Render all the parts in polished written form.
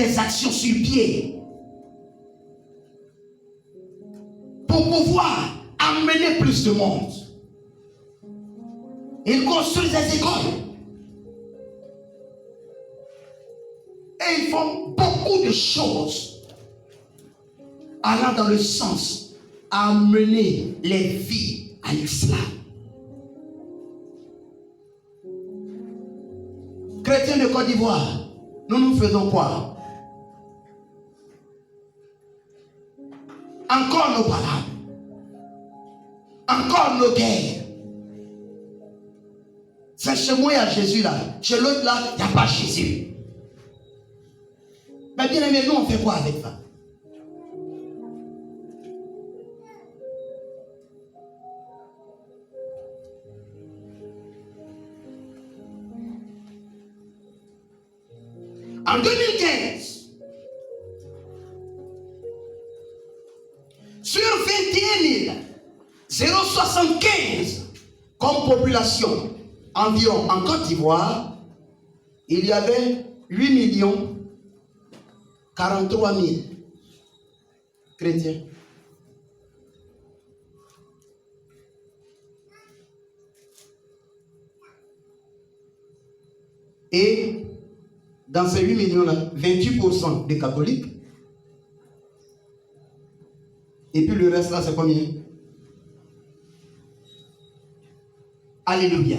des actions sur pied pour pouvoir amener plus de monde. Ils construisent des écoles. Et ils font beaucoup de choses allant dans le sens d'amener les vies à l'islam. Chrétiens de Côte d'Ivoire, nous faisons quoi? Encore nos palabres, encore nos guerres. C'est chez moi, il y a Jésus là. Chez l'autre là, il n'y a pas Jésus. Mais bien aimé, nous on fait quoi avec ça? En 2015, sur 21 075 comme population environ en Côte d'Ivoire, il y avait 8 43 000 chrétiens. Et dans ces 8 millions-là, 28% des catholiques. Et puis le reste là, c'est combien? Alléluia.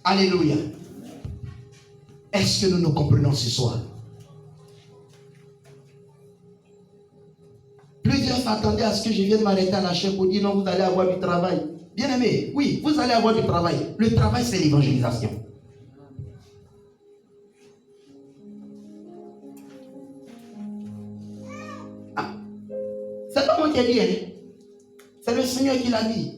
Alléluia. Est-ce que nous nous comprenons ce soir? Plusieurs s'attendaient à ce que je vienne m'arrêter à la chaîne pour dire non, vous allez avoir du travail. Bien aimé, oui, vous allez avoir du travail. Le travail, c'est l'évangélisation. C'est pas moi qui ai dit, hein? C'est le Seigneur qui l'a dit.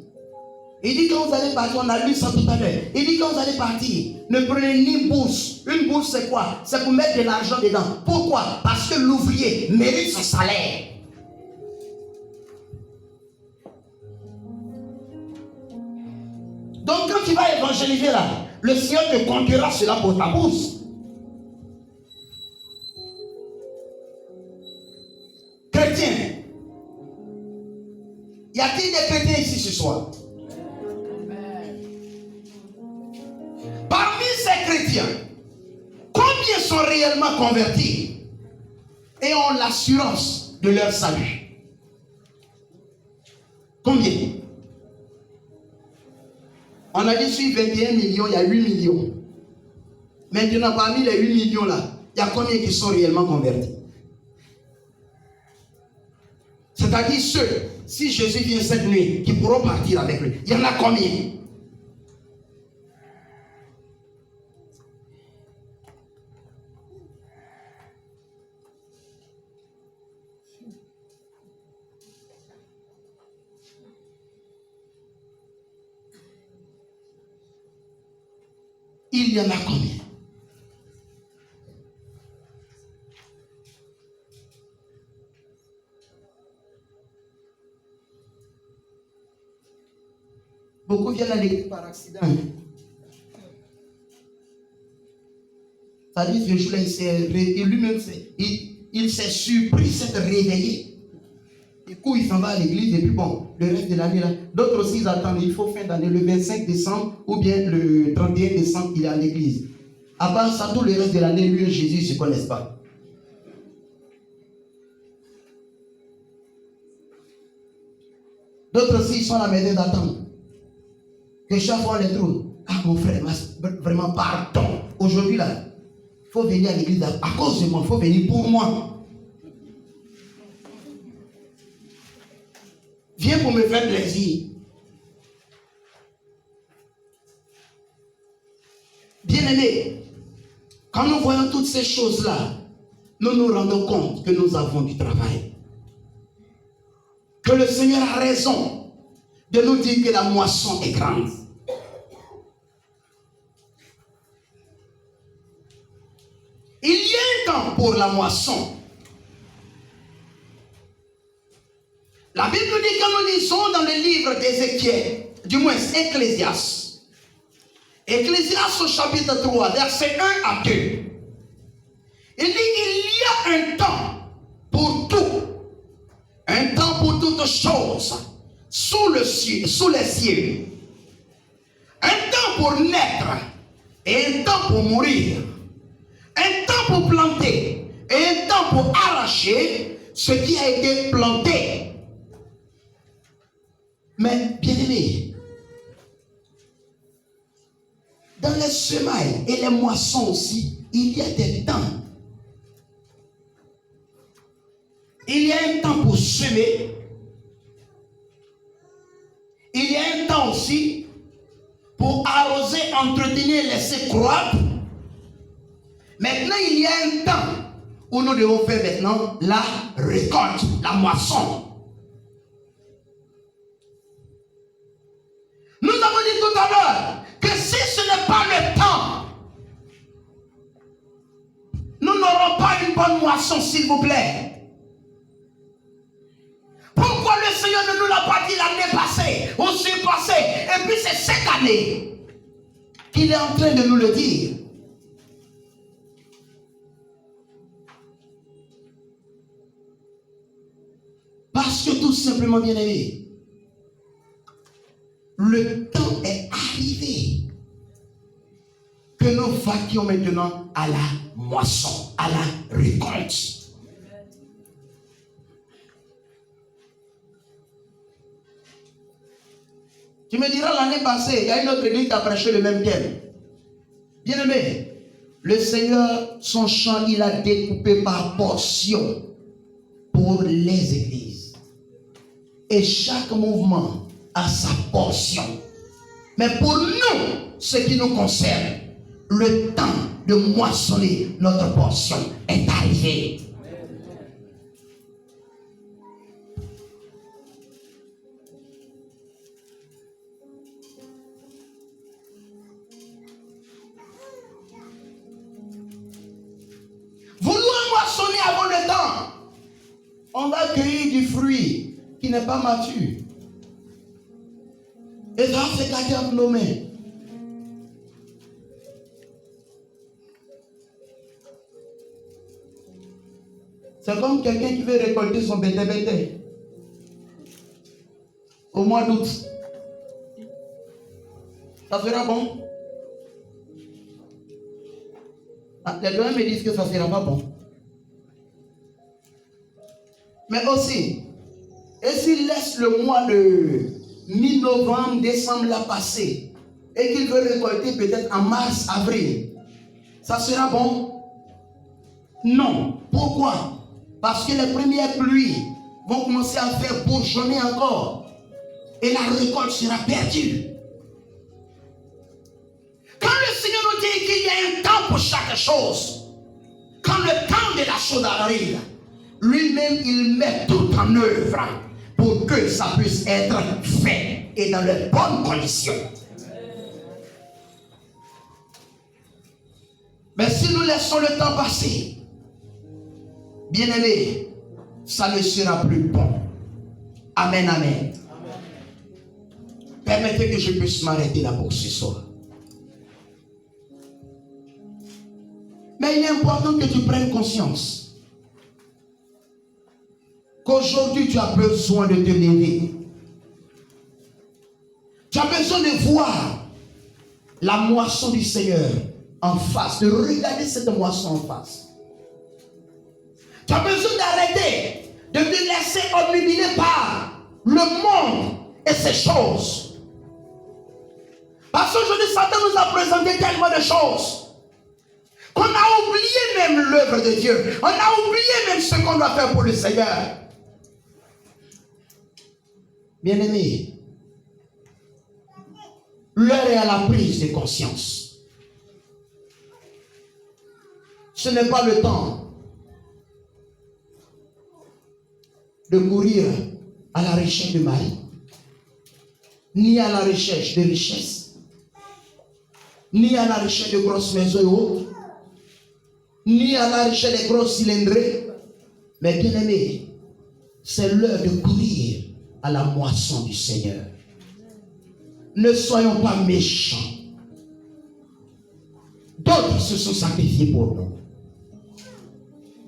Il dit quand vous allez partir, on a lu ça tout à l'heure. Il dit quand vous allez partir, ne prenez ni bourse. Une bourse c'est quoi? C'est pour mettre de l'argent dedans. Pourquoi? Parce que l'ouvrier mérite son salaire. Donc quand tu vas évangéliser là, le Seigneur te comptera cela pour ta bourse. Chrétien, y a-t-il des chrétiens ici ce soir? Parmi ces chrétiens, combien sont réellement convertis et ont l'assurance de leur salut? Combien? On a dit sur 21 millions, il y a 8 millions. Maintenant, parmi les 8 millions là, il y a combien qui sont réellement convertis? C'est-à-dire ceux, si Jésus vient cette nuit, qui pourront partir avec lui. Il y en a combien? Il y en a combien? Beaucoup viennent à l'église par accident. C'est-à-dire que ce jour-là, il s'est surpris, s'est réveillé. Du coup, il s'en va à l'église et puis bon, le reste de l'année là. D'autres aussi, ils attendent, il faut fin d'année, le 25 décembre ou bien le 31 décembre, il est à l'église. À part ça, tout le reste de l'année, lui et Jésus ne se connaissent pas. D'autres aussi, ils sont à la maison d'attendre. Que chaque fois on les trouve. Ah mon frère, vraiment pardon. Aujourd'hui là, il faut venir à l'église à cause de moi, il faut venir pour moi. Viens pour me faire plaisir. Bien-aimés, quand nous voyons toutes ces choses-là, nous nous rendons compte que nous avons du travail. Que le Seigneur a raison de nous dire que la moisson est grande. Il y a un temps pour la moisson. La Bible nous dit, quand nous lisons dans le livre d'Ézéchiel, du moins Ecclésiaste, Ecclésiaste au chapitre 3, versets 1 à 2, il dit, il y un temps pour tout. Un temps pour toutes choses. Sous les cieux. Un temps pour naître. Et un temps pour mourir. Un temps pour planter. Et un temps pour arracher ce qui a été planté. Mais bien aimé, dans les semailles et les moissons aussi, il y a des temps. Il y a un temps pour semer. Il y a un temps aussi pour arroser, entretenir, laisser croître. Maintenant, il y a un temps où nous devons faire maintenant la récolte, la moisson. Nous avons dit tout à l'heure que si ce n'est pas le temps, nous n'aurons pas une bonne moisson, s'il vous plaît. Pourquoi le Seigneur ne nous l'a pas dit l'année passée, au surpassé, et puis c'est cette année qu'il est en train de nous le dire? Parce que tout simplement, bien aimé, le temps est arrivé que nous vaquions maintenant à la moisson, à la récolte. Tu me diras, l'année passée, il y a une autre église qui a prêché le même thème. Bien aimé, le Seigneur, son champ, il a découpé par portions pour les églises. Et chaque mouvement a sa portion. Mais pour nous, ce qui nous concerne, le temps de moissonner notre portion est arrivé. Vouloir moissonner avant le temps, on va cueillir du fruit qui n'est pas mature. Et ça va se garder entre nos mains. C'est comme quelqu'un qui veut récolter son bété au mois d'août. Ça sera bon? Les gens me disent que ça ne sera pas bon. Mais aussi, et s'il laisse le mois de mi-novembre, décembre là passer, et qu'il veut récolter peut-être en mars, avril, ça sera bon? Non. Pourquoi? Parce que les premières pluies vont commencer à faire bourgeonner encore. Et la récolte sera perdue. Quand le Seigneur nous dit qu'il y a un temps pour chaque chose, quand le temps de la chose arrive, lui-même il met tout en œuvre pour que ça puisse être fait et dans les bonnes conditions. Mais si nous laissons le temps passer, bien aimé, ça ne sera plus bon. Amen, amen. Permettez que je puisse m'arrêter là pour ce soir. Mais il est important que tu prennes conscience qu'aujourd'hui tu as besoin de te lever. Tu as besoin de voir la moisson du Seigneur en face, de regarder cette moisson en face. Tu as besoin d'arrêter de te laisser obnubiler par le monde et ses choses. Parce qu'aujourd'hui, Satan nous a présenté tellement de choses qu'on a oublié même l'œuvre de Dieu. On a oublié même ce qu'on doit faire pour le Seigneur. Bien-aimés, l'heure est à la prise de conscience. Ce n'est pas le temps de courir à la recherche de mari, ni à la recherche de richesse, ni à la recherche de grosses maisons et autres, ni à la recherche des grosses cylindrées. Mais bien aimé, c'est l'heure de courir à la moisson du Seigneur. Ne soyons pas méchants. D'autres se sont sacrifiés pour nous.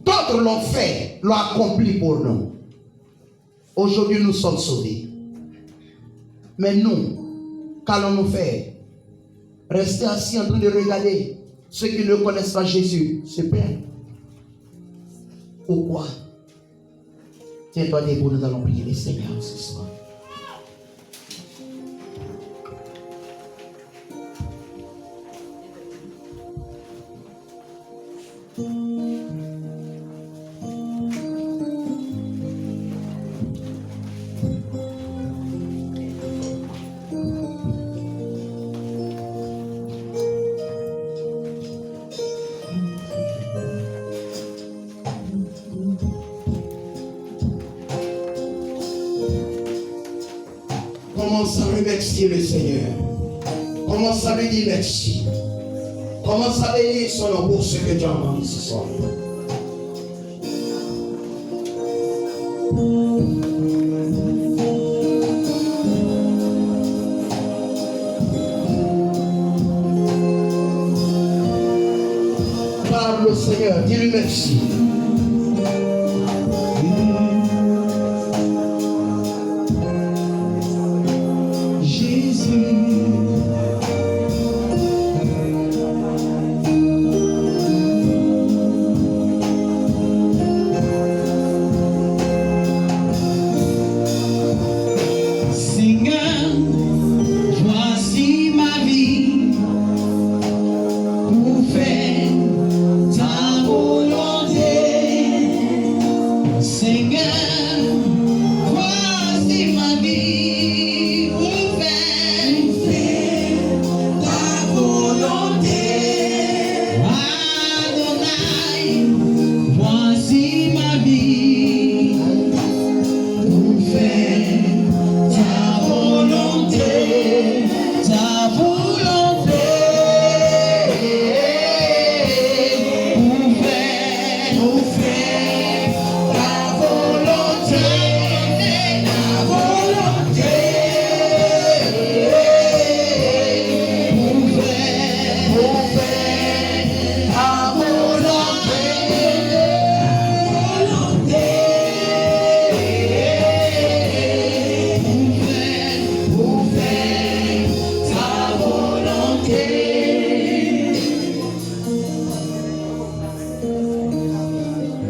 D'autres autres l'ont fait, l'ont accompli pour nous. Aujourd'hui, nous sommes sauvés. Mais nous, qu'allons-nous faire? Rester assis en train de regarder ceux qui ne connaissent pas Jésus se perdre. Pourquoi? Tiens-toi debout, nous allons prier le Seigneur ce soir. Commence à remercier le Seigneur. Commence à lui dire merci. Commence à bénir son nom pour ce que tu as entendu ce soir. Parle au Seigneur, dis-lui merci.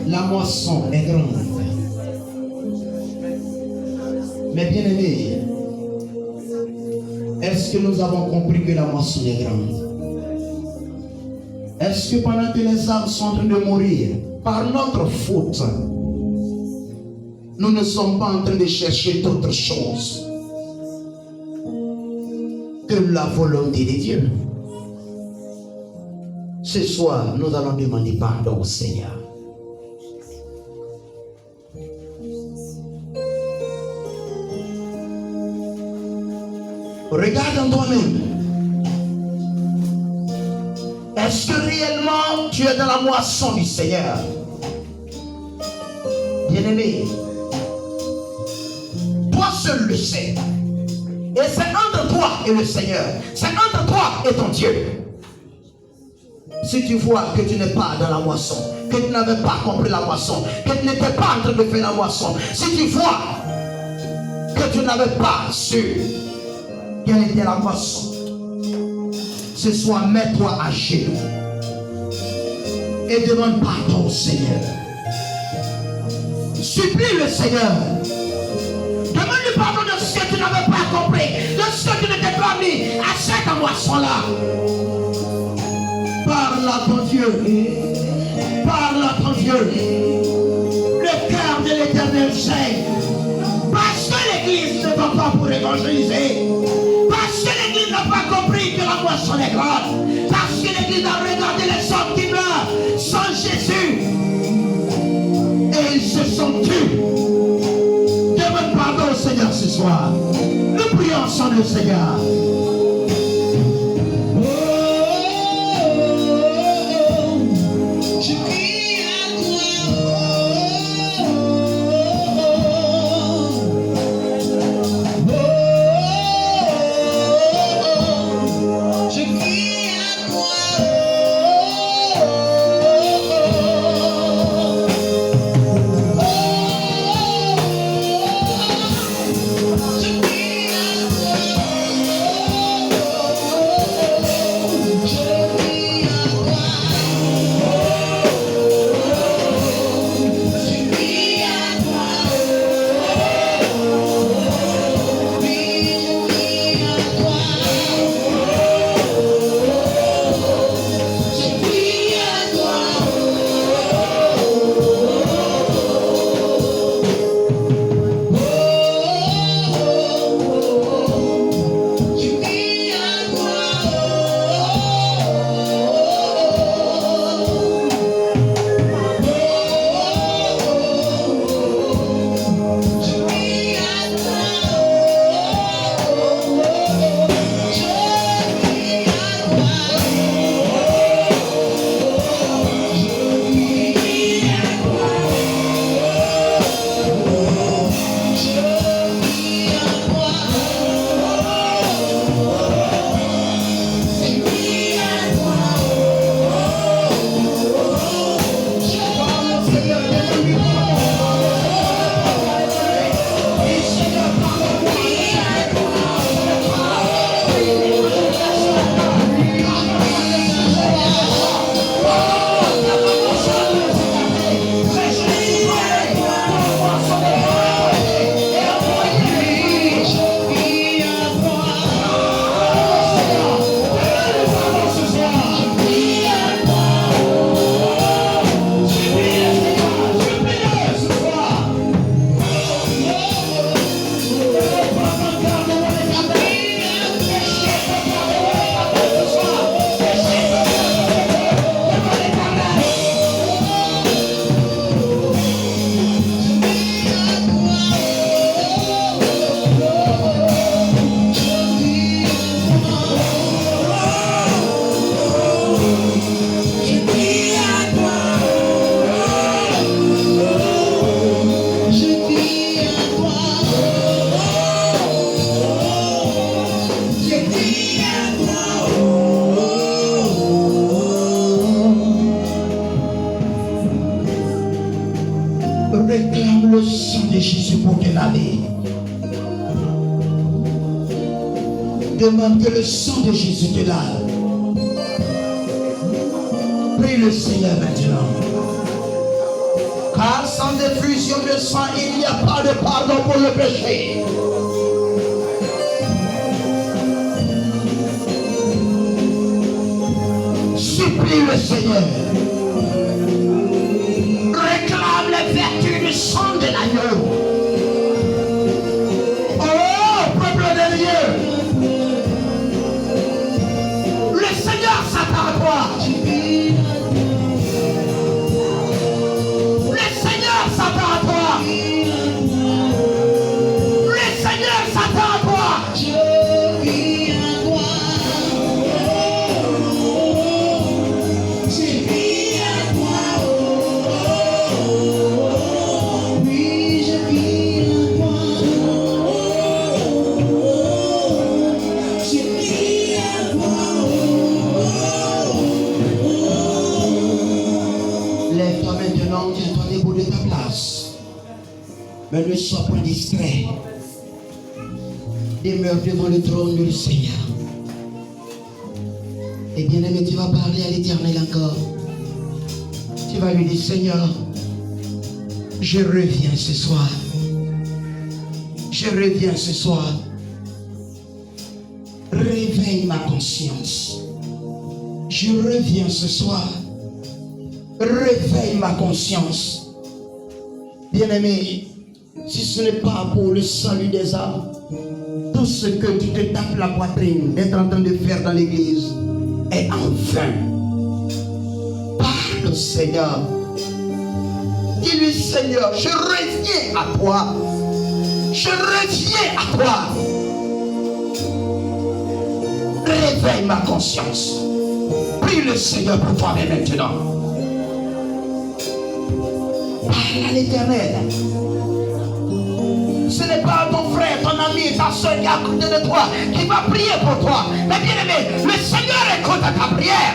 La moisson est grande. Mais bien aimés, est-ce que nous avons compris que la moisson est grande? Est-ce que pendant que les âmes sont en train de mourir, par notre faute, nous ne sommes pas en train de chercher d'autre chose que la volonté de Dieu? Ce soir, nous allons demander pardon au Seigneur. Regarde en toi-même. Est-ce que réellement tu es dans la moisson du Seigneur? Bien-aimé, toi seul le sais. Et c'est entre toi et le Seigneur. C'est entre toi et ton Dieu. Si tu vois que tu n'es pas dans la moisson, que tu n'avais pas compris la moisson, que tu n'étais pas en train de faire la moisson, si tu vois que tu n'avais pas su quelle était la moisson, ce soir, mets-toi à genoux et demande pardon au Seigneur. Supplie le Seigneur. Demande-lui pardon de ce que tu n'avais pas compris, de ce que tu n'étais pas mis à cette moisson-là. Parle à ton Dieu. Parle à ton Dieu. Le cœur de l'Éternel sait. Parce que l'Église ne va pas pour évangéliser. Parce que l'Église n'a pas compris que la moisson est grande. Parce que l'Église a regardé les hommes qui meurent sans Jésus. Et ils se sont tus. Demande pardon au Seigneur ce soir. Nous prions ensemble le Seigneur. Réclame le sang de Jésus pour te laver. Demande que le sang de Jésus te lave. Prie le Seigneur maintenant. Car sans effusion de sang, il n'y a pas de pardon pour le péché. Supplie le Seigneur. Réclame les vertus du sang de l'agneau. Oh, peuple de Dieu. Le Seigneur s'attend à toi. Le Seigneur s'attend à toi. Le Seigneur s'attend à toi. Lève-toi maintenant, tiens-toi debout de ta place. Mais ne sois point distrait. Demeure devant le trône du Seigneur. Et bien aimé, tu vas parler à l'Éternel encore. Tu vas lui dire, Seigneur, je reviens ce soir. Je reviens ce soir. Réveille ma conscience. Je reviens ce soir. Réveille ma conscience. Bien-aimé, si ce n'est pas pour le salut des âmes, tout ce que tu te tapes la poitrine d'être en train de faire dans l'église est en vain. Parle au Seigneur. Dis-lui, Seigneur, je reviens à toi. Je reviens à toi. Réveille ma conscience. Prie le Seigneur pour toi-même maintenant. Parle à l'Éternel. Ce n'est pas ton frère, ton ami, ta soeur qui est à côté de toi qui va prier pour toi. Mais bien aimé, le Seigneur écoute à ta prière.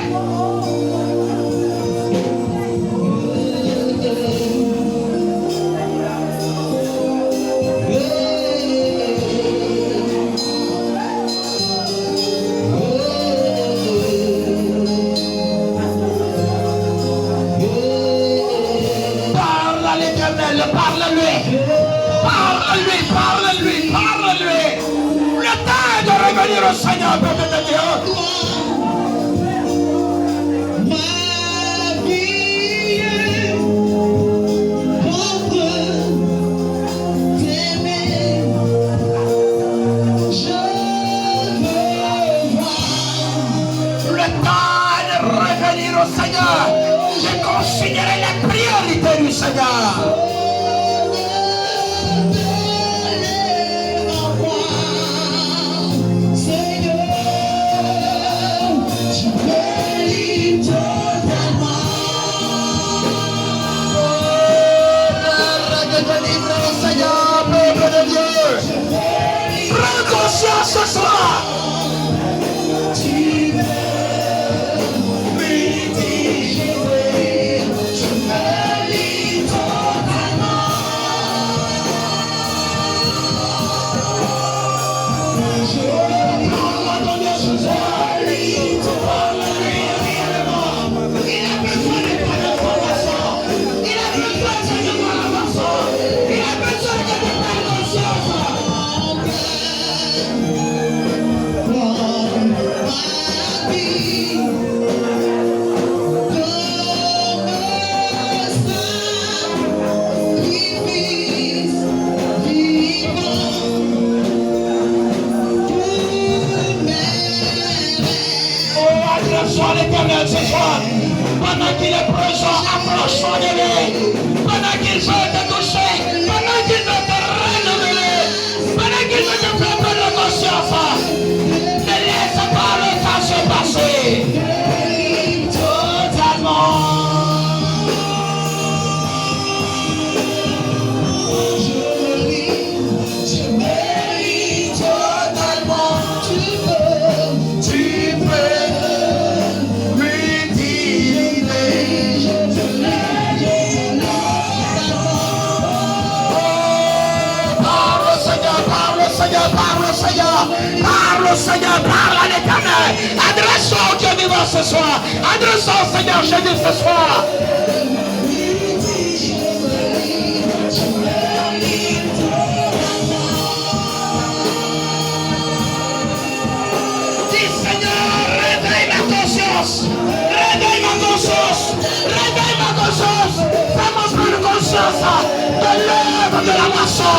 Parle-lui, parle-lui, parle-lui, parle-lui. Le temps est de revenir au Seigneur, peuple de Dieu. Ma vie est contre t'aimer. Je veux voir. Le temps est de revenir au Seigneur. J'ai considéré les priorités du Seigneur. Prends conscience ce soir. Tu me dis, je me lis totalement. Prends-moi ton Dieu ce soir. Il a besoin de ton information. Il a besoin de ton information. Il a besoin de ton conscience. Sois l'Éternel ce soir, pendant qu'il est présent, approche-toi de lui, pendant qu'il veut te toucher, pendant qu'il veut te renouveler, pendant qu'il veut te faire prendre conscience, ne laisse pas le temps se passer, totalement. Je me lis totalement, tu peux. Seigneur, parle au Seigneur. Parle au Seigneur, parle à l'Éternel. Adressons au Dieu vivant ce soir. Adressons au Seigneur Jésus ce soir. Dis Seigneur, réveille ma conscience. Réveille ma conscience. Réveille ma conscience. Fais-moi prendre conscience de l'œuvre de la moisson.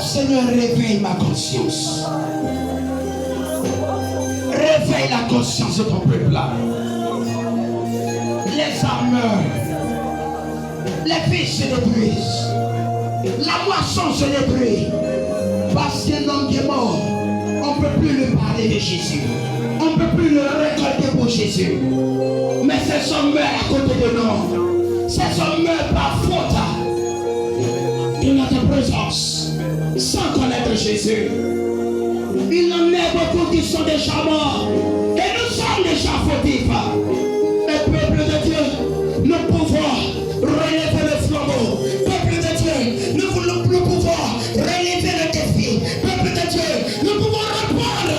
Seigneur, réveille ma conscience. Réveille la conscience de ton peuple là. Les armeurs, les filles se détruisent. La moisson se détruit. Parce qu'un homme qui est mort, on ne peut plus lui parler de Jésus. On ne peut plus le récolter pour Jésus. Mais ces hommes meurent à côté de nous. Ces hommes meurent par faute de notre présence. Sans connaître Jésus. Il en est beaucoup qui sont déjà morts. Et nous sommes déjà fautifs. Et peuple de Dieu, nous pouvons relever le flambeau. Peuple de Dieu, nous pouvons relever le défi. Peuple de Dieu, nous pouvons répondre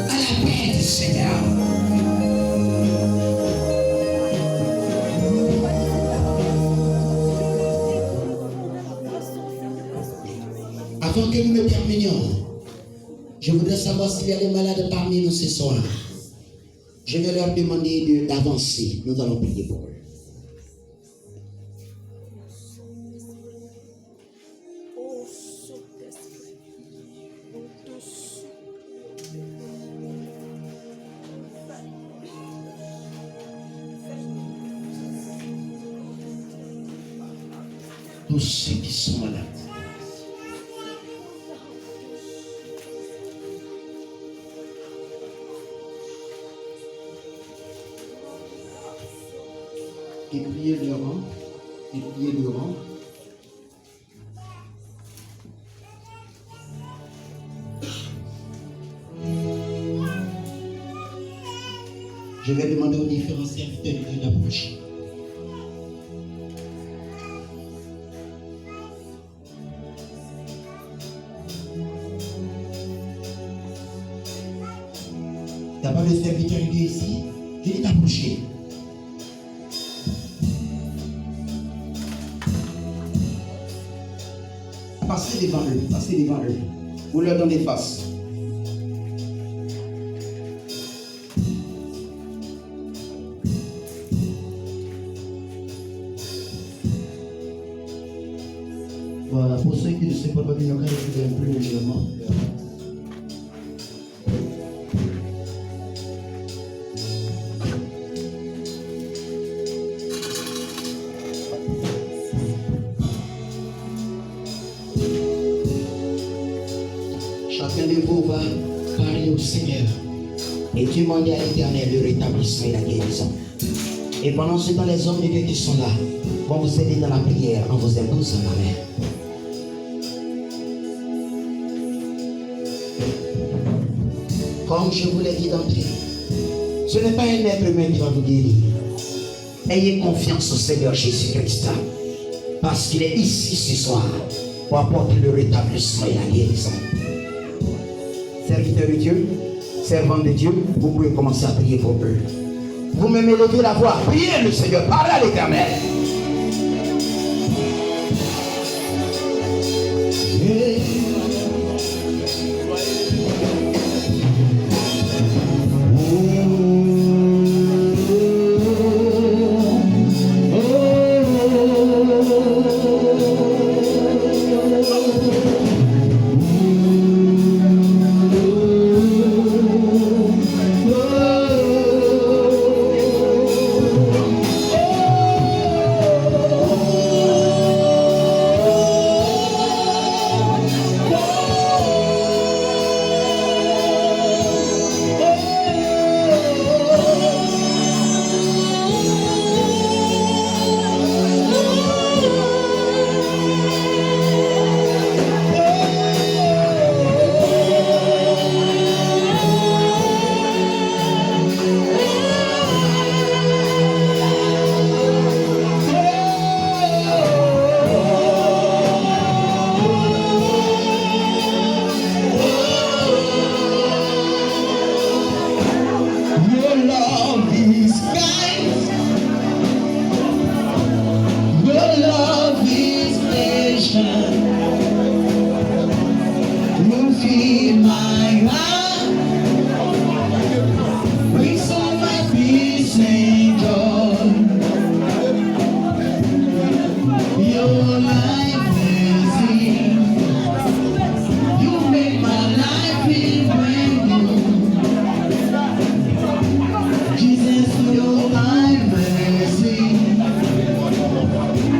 à l'appel du Seigneur. Avant que nous ne terminions, je voudrais savoir s'il y a des malades parmi nous ce soir. Je vais leur demander d'avancer. Nous allons prier pour eux. Tous ceux qui sont malades. Et priez le rang, et priez le rang. Je vais demander aux différents serviteurs de d'approcher. Il n'y a pas de serviteur de Dieu ici? Je dis d'approcher. Passez devant eux, passez devant eux. Vous leur donnez face. Voilà, pour ceux qui ne sont pas venus, on va un peu légèrement. Chacun de vous va parler au Seigneur et demander à l'Éternel le rétablissement et la guérison. Et pendant ce temps, les hommes de Dieu qui sont là vont vous aider dans la prière en vous imposant la main. Comme je vous l'ai dit d'entrée, ce n'est pas un être humain qui va vous guérir. Ayez confiance au Seigneur Jésus-Christ, parce qu'il est ici ce soir pour apporter le rétablissement et la guérison. Serviteur de Dieu, servant de Dieu, vous pouvez commencer à prier pour eux. Vous-même élevez la voix, priez le Seigneur, parlez à l'Éternel. life easy. You make my life feel brand new. Jesus, your kind mercy.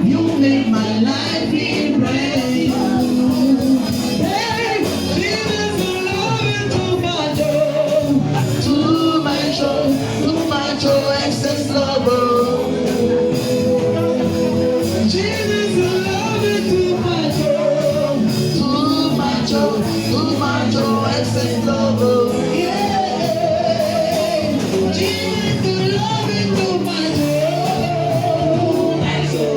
You make my life feel brand new. Hey, Jesus, you love me too much, too much, excess love. Jesus, you love me too much, excess love. Yeah, Jesus, you love me too much, excess love.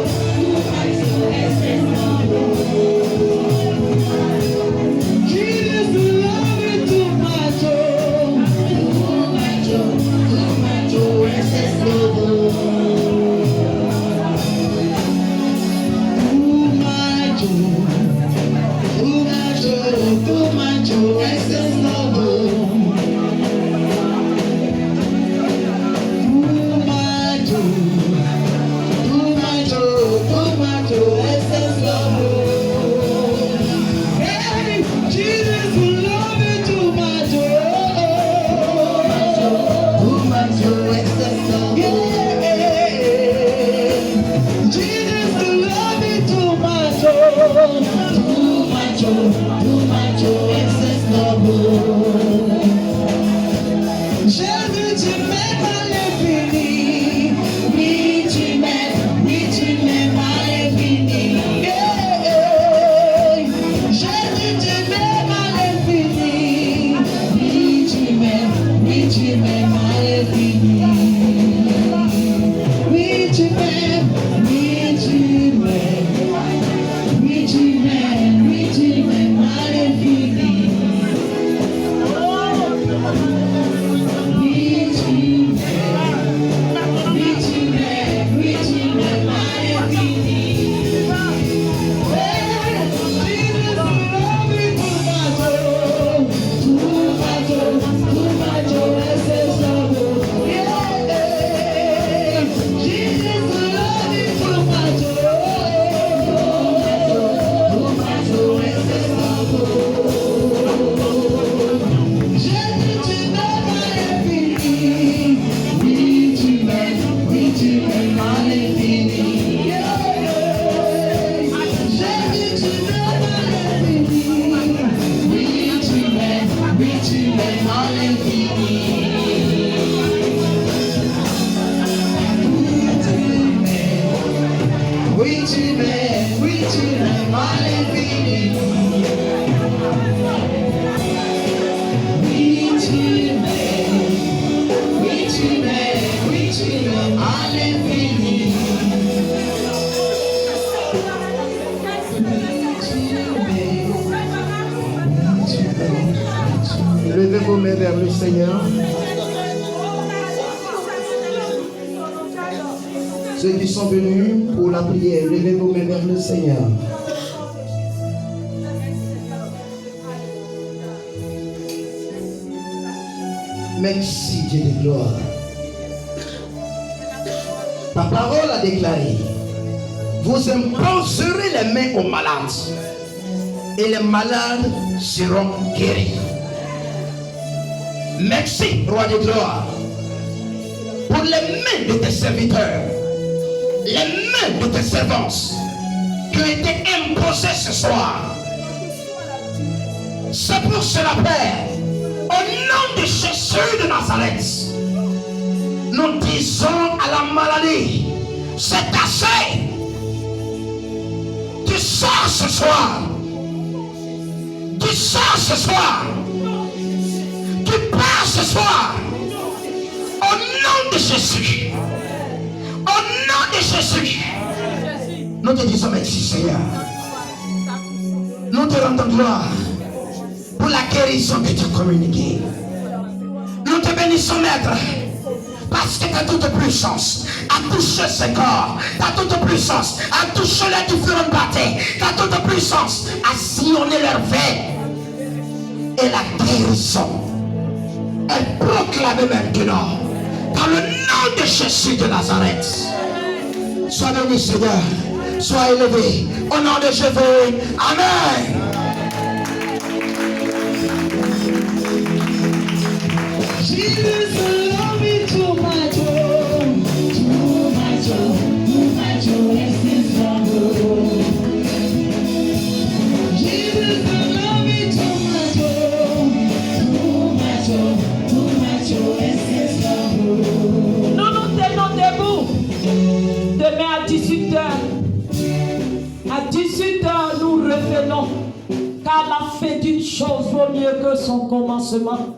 Jesus, you love me too much, excess love. Levez vos mains vers le Seigneur. Ceux qui sont venus pour la prière, levez vos mains vers le Seigneur. Merci Dieu de gloire. Ta parole a déclaré, vous imposerez les mains aux malades et les malades seront guéris. Merci, roi de gloire, pour les mains de tes serviteurs, les mains de tes servantes qui ont été imposées ce soir. C'est pour cela, Père, au nom de Jésus de Nazareth, nous disons à la maladie, c'est assez. Tu sors ce soir. Tu sors ce soir. Tu pars ce soir. Au nom de Jésus. Au nom de Jésus. Nous te disons merci Seigneur. Nous te rendons gloire pour la guérison que tu as communiquée. Nous te bénissons Maître. Parce que ta toute puissance a touché ce corps, ta toute puissance a touché les différentes batailles, ta toute puissance a sillonné leur veine. Et la guérison est proclamée maintenant dans le nom de Jésus de Nazareth. Sois béni Seigneur. soit élevé. Au nom de Jésus. Amen. Demain à 18h, nous revenons, car la fin d'une chose vaut mieux que son commencement.